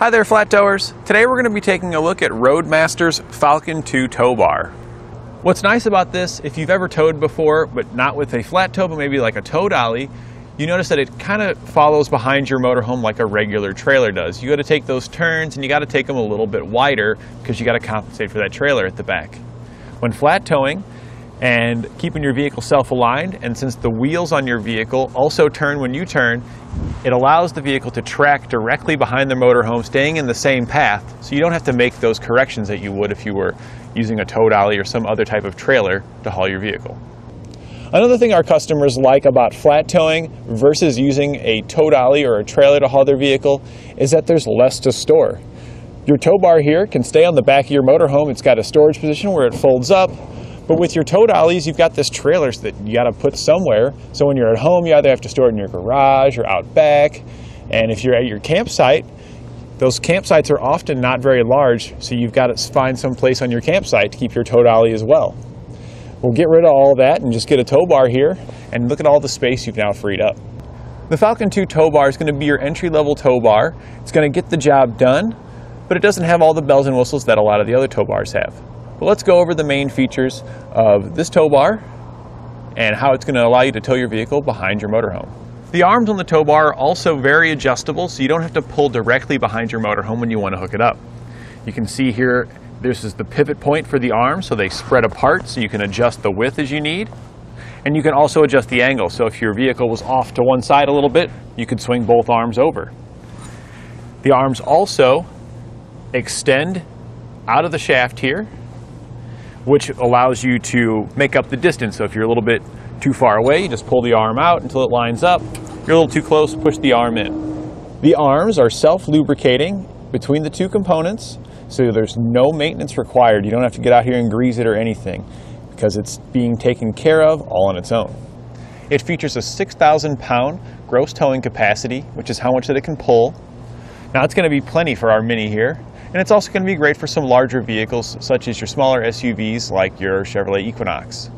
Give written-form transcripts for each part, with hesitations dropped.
Hi there, flat towers. Today we're going to be taking a look at Roadmaster's Falcon 2 Tow Bar. What's nice about this, if you've ever towed before, but not with a flat tow, but maybe like a tow dolly, you notice that it kind of follows behind your motorhome like a regular trailer does. You got to take those turns and you got to take them a little bit wider because you got to compensate for that trailer at the back. When flat towing and keeping your vehicle self-aligned, and since the wheels on your vehicle also turn when you turn, it allows the vehicle to track directly behind the motorhome, staying in the same path, so you don't have to make those corrections that you would if you were using a tow dolly or some other type of trailer to haul your vehicle. Another thing our customers like about flat towing versus using a tow dolly or a trailer to haul their vehicle is that there's less to store. Your tow bar here can stay on the back of your motorhome. It's got a storage position where it folds up. But with your tow dollies, you've got this trailers that you got to put somewhere. So when you're at home, you either have to store it in your garage or out back. And if you're at your campsite, those campsites are often not very large, so you've got to find some place on your campsite to keep your tow dolly as well. We'll get rid of all of that and just get a tow bar here, and look at all the space you've now freed up. The Falcon 2 Tow Bar is going to be your entry-level tow bar. It's going to get the job done, but it doesn't have all the bells and whistles that a lot of the other tow bars have. But let's go over the main features of this tow bar and how it's going to allow you to tow your vehicle behind your motorhome. The arms on the tow bar are also very adjustable, so you don't have to pull directly behind your motorhome when you want to hook it up. You can see here, this is the pivot point for the arms, so they spread apart so you can adjust the width as you need. And you can also adjust the angle, so if your vehicle was off to one side a little bit, you could swing both arms over. The arms also extend out of the shaft here, which allows you to make up the distance. So if you're a little bit too far away, you just pull the arm out until it lines up. If you're a little too close, push the arm in. The arms are self-lubricating between the two components, so there's no maintenance required. You don't have to get out here and grease it or anything, because it's being taken care of all on its own. It features a 6,000-pound gross towing capacity, which is how much that it can pull. Now it's going to be plenty for our Mini here. And it's also going to be great for some larger vehicles, such as your smaller SUVs like your Chevrolet Equinox.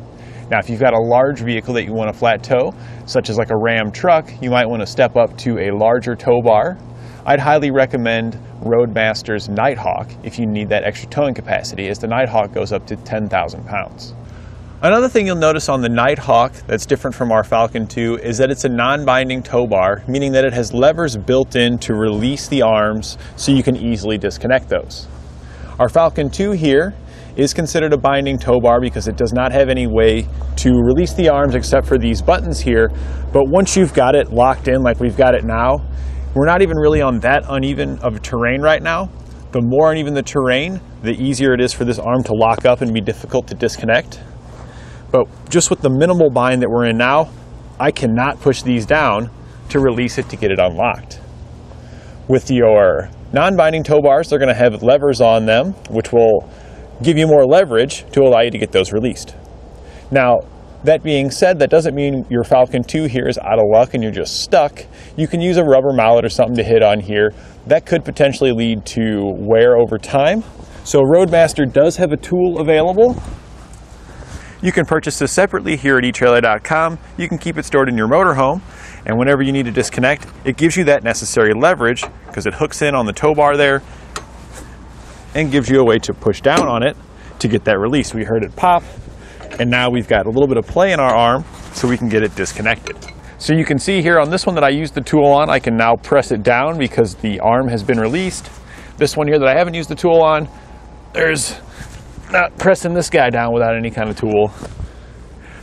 Now, if you've got a large vehicle that you want to flat tow, such as like a Ram truck, you might want to step up to a larger tow bar. I'd highly recommend Roadmaster's Nighthawk if you need that extra towing capacity, as the Nighthawk goes up to 10,000 pounds. Another thing you'll notice on the Nighthawk that's different from our Falcon 2 is that it's a non-binding tow bar, meaning that it has levers built in to release the arms so you can easily disconnect those. Our Falcon 2 here is considered a binding tow bar because it does not have any way to release the arms except for these buttons here, but once you've got it locked in like we've got it now, we're not even really on that uneven of a terrain right now. The more uneven the terrain, the easier it is for this arm to lock up and be difficult to disconnect. But just with the minimal bind that we're in now, I cannot push these down to release it to get it unlocked. With your non-binding tow bars, they're going to have levers on them, which will give you more leverage to allow you to get those released. Now, that being said, that doesn't mean your Falcon 2 here is out of luck and you're just stuck. You can use a rubber mallet or something to hit on here. That could potentially lead to wear over time. So Roadmaster does have a tool available. You can purchase this separately here at etrailer.com. You can keep it stored in your motorhome, and whenever you need to disconnect, it gives you that necessary leverage because it hooks in on the tow bar there and gives you a way to push down on it to get that release. We heard it pop, and now we've got a little bit of play in our arm so we can get it disconnected. So you can see here on this one that I used the tool on, I can now press it down because the arm has been released. This one here that I haven't used the tool on, there's not pressing this guy down without any kind of tool.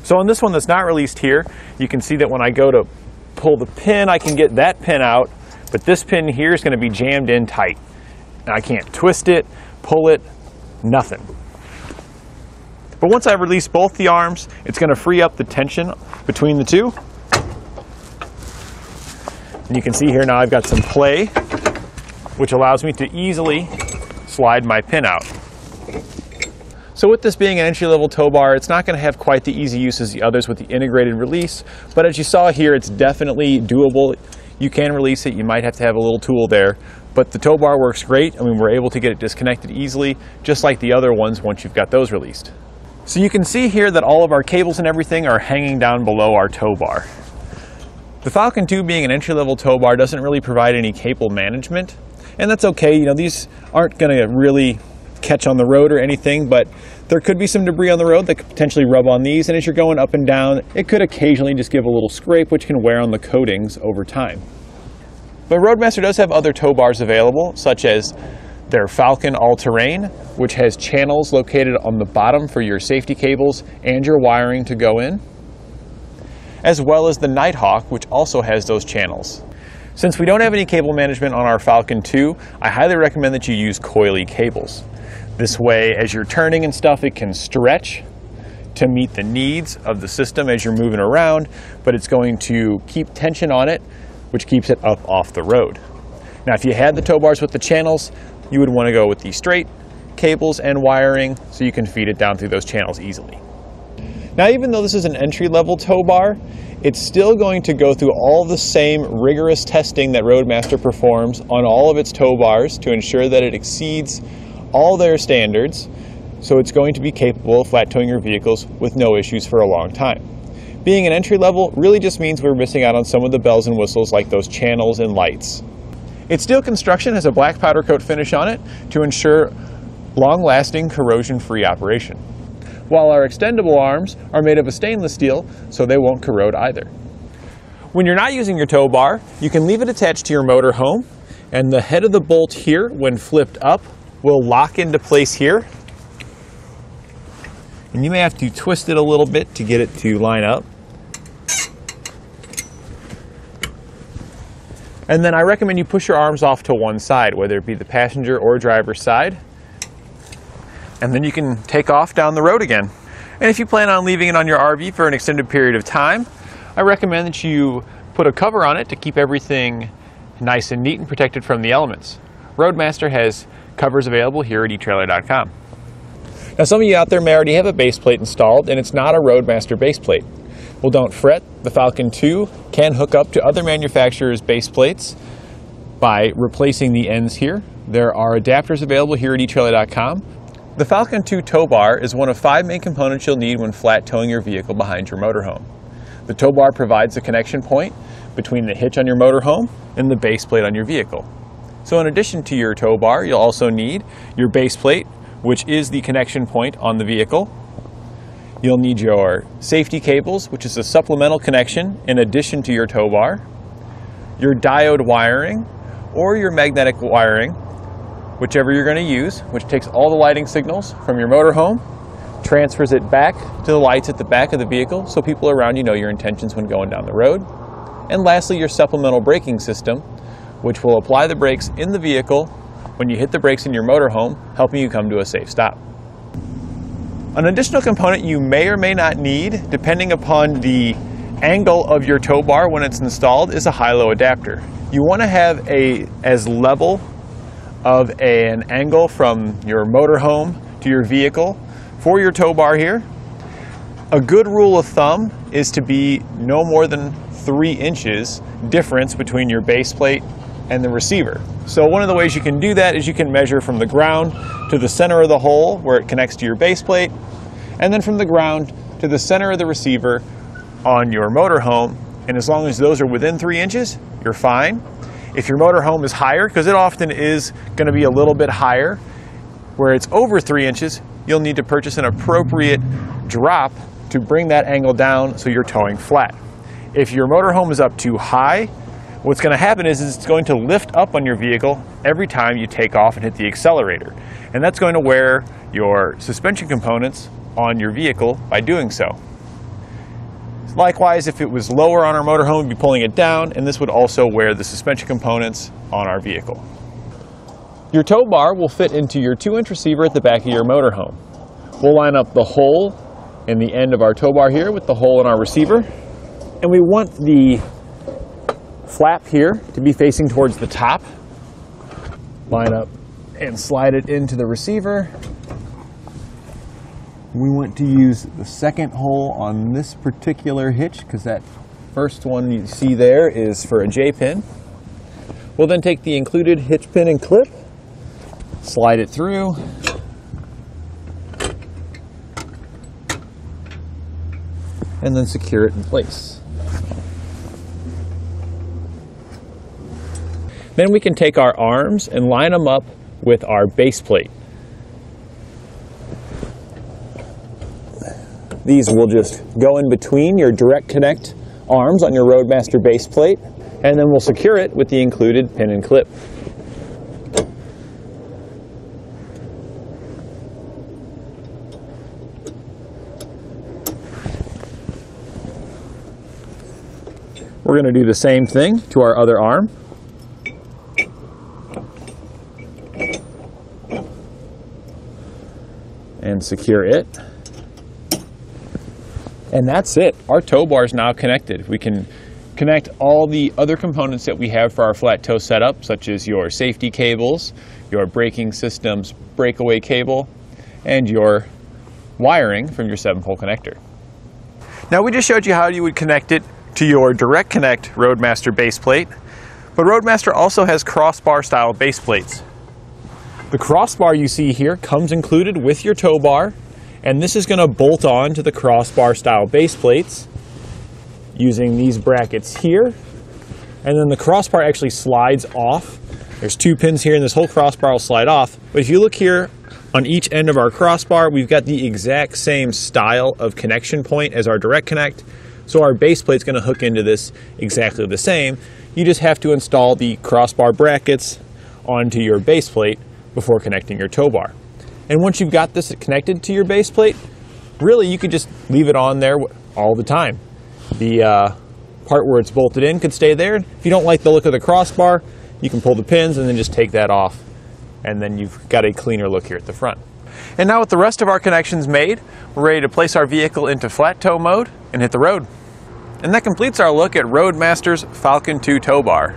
So on this one that's not released here, you can see that when I go to pull the pin, I can get that pin out, but this pin here is going to be jammed in tight. And I can't twist it, pull it, nothing. But once I release both the arms, it's going to free up the tension between the two. And you can see here now I've got some play, which allows me to easily slide my pin out. So with this being an entry-level tow bar, it's not going to have quite the easy use as the others with the integrated release, but as you saw here, it's definitely doable. You can release it, you might have to have a little tool there, but the tow bar works great. I mean, we're able to get it disconnected easily, just like the other ones once you've got those released. So you can see here that all of our cables and everything are hanging down below our tow bar. The Falcon 2 being an entry-level tow bar doesn't really provide any cable management. And that's okay, you know, these aren't going to really catch on the road or anything, but there could be some debris on the road that could potentially rub on these, and as you're going up and down, it could occasionally just give a little scrape, which can wear on the coatings over time. But Roadmaster does have other tow bars available, such as their Falcon all-terrain, which has channels located on the bottom for your safety cables and your wiring to go in, as well as the Nighthawk, which also has those channels. Since we don't have any cable management on our Falcon 2, I highly recommend that you use coily cables. This way, as you're turning and stuff, it can stretch to meet the needs of the system as you're moving around, but it's going to keep tension on it, which keeps it up off the road. Now, if you had the tow bars with the channels, you would want to go with the straight cables and wiring so you can feed it down through those channels easily. Now, even though this is an entry-level tow bar, it's still going to go through all the same rigorous testing that Roadmaster performs on all of its tow bars to ensure that it exceeds all their standards, so it's going to be capable of flat towing your vehicles with no issues for a long time. Being an entry level really just means we're missing out on some of the bells and whistles like those channels and lights. Its steel construction has a black powder coat finish on it to ensure long-lasting corrosion-free operation, while our extendable arms are made of a stainless steel so they won't corrode either. When you're not using your tow bar, you can leave it attached to your motorhome, and the head of the bolt here, when flipped up, will lock into place here. And you may have to twist it a little bit to get it to line up. And then I recommend you push your arms off to one side, whether it be the passenger or driver's side. And then you can take off down the road again. And if you plan on leaving it on your RV for an extended period of time, I recommend that you put a cover on it to keep everything nice and neat and protected from the elements. Roadmaster has covers available here at etrailer.com. Now, some of you out there may already have a baseplate installed, and it's not a Roadmaster baseplate. Well, don't fret. The Falcon 2 can hook up to other manufacturers' baseplates by replacing the ends here. There are adapters available here at etrailer.com. The Falcon 2 tow bar is one of 5 main components you'll need when flat towing your vehicle behind your motorhome. The tow bar provides a connection point between the hitch on your motorhome and the baseplate on your vehicle. So in addition to your tow bar, you'll also need your baseplate, which is the connection point on the vehicle. You'll need your safety cables, which is a supplemental connection in addition to your tow bar, your diode wiring, or your magnetic wiring, whichever you're going to use, which takes all the lighting signals from your motorhome, transfers it back to the lights at the back of the vehicle so people around you know your intentions when going down the road. And lastly, your supplemental braking system, which will apply the brakes in the vehicle when you hit the brakes in your motorhome, helping you come to a safe stop. An additional component you may or may not need, depending upon the angle of your tow bar when it's installed, is a high-low adapter. You want to have as level of an angle from your motorhome to your vehicle for your tow bar here. A good rule of thumb is to be no more than 3 inches difference between your base plate and the receiver. So one of the ways you can do that is you can measure from the ground to the center of the hole where it connects to your base plate, and then from the ground to the center of the receiver on your motorhome. And as long as those are within 3 inches, you're fine. If your motorhome is higher, because it often is going to be a little bit higher, where it's over 3 inches, you'll need to purchase an appropriate drop to bring that angle down so you're towing flat. If your motorhome is up too high, what's going to happen is it's going to lift up on your vehicle every time you take off and hit the accelerator. And that's going to wear your suspension components on your vehicle by doing so. Likewise, if it was lower on our motorhome, we'd be pulling it down, and this would also wear the suspension components on our vehicle. Your tow bar will fit into your 2-inch receiver at the back of your motorhome. We'll line up the hole in the end of our tow bar here with the hole in our receiver, and we want the flap here to be facing towards the top. Line up and slide it into the receiver. We want to use the second hole on this particular hitch because that first one you see there is for a J-pin. We'll then take the included hitch pin and clip, slide it through, and then secure it in place. Then we can take our arms and line them up with our base plate. These will just go in between your direct connect arms on your Roadmaster base plate, and then we'll secure it with the included pin and clip. We're going to do the same thing to our other arm. And secure it. And that's it. Our tow bar is now connected. We can connect all the other components that we have for our flat tow setup, such as your safety cables, your braking system's breakaway cable, and your wiring from your 7-pole connector. Now we just showed you how you would connect it to your direct connect Roadmaster base plate, but Roadmaster also has crossbar style base plates. The crossbar you see here comes included with your tow bar, and this is going to bolt on to the crossbar style base plates using these brackets here, and then the crossbar actually slides off. There's 2 pins here and this whole crossbar will slide off, but if you look here on each end of our crossbar, we've got the exact same style of connection point as our direct connect, so our base plate's going to hook into this exactly the same. You just have to install the crossbar brackets onto your base plate before connecting your tow bar. And once you've got this connected to your base plate, really you could just leave it on there all the time. The part where it's bolted in could stay there. If you don't like the look of the crossbar, you can pull the pins and then just take that off, and then you've got a cleaner look here at the front. And now with the rest of our connections made, we're ready to place our vehicle into flat tow mode and hit the road. And that completes our look at Roadmaster's Falcon 2 Tow Bar.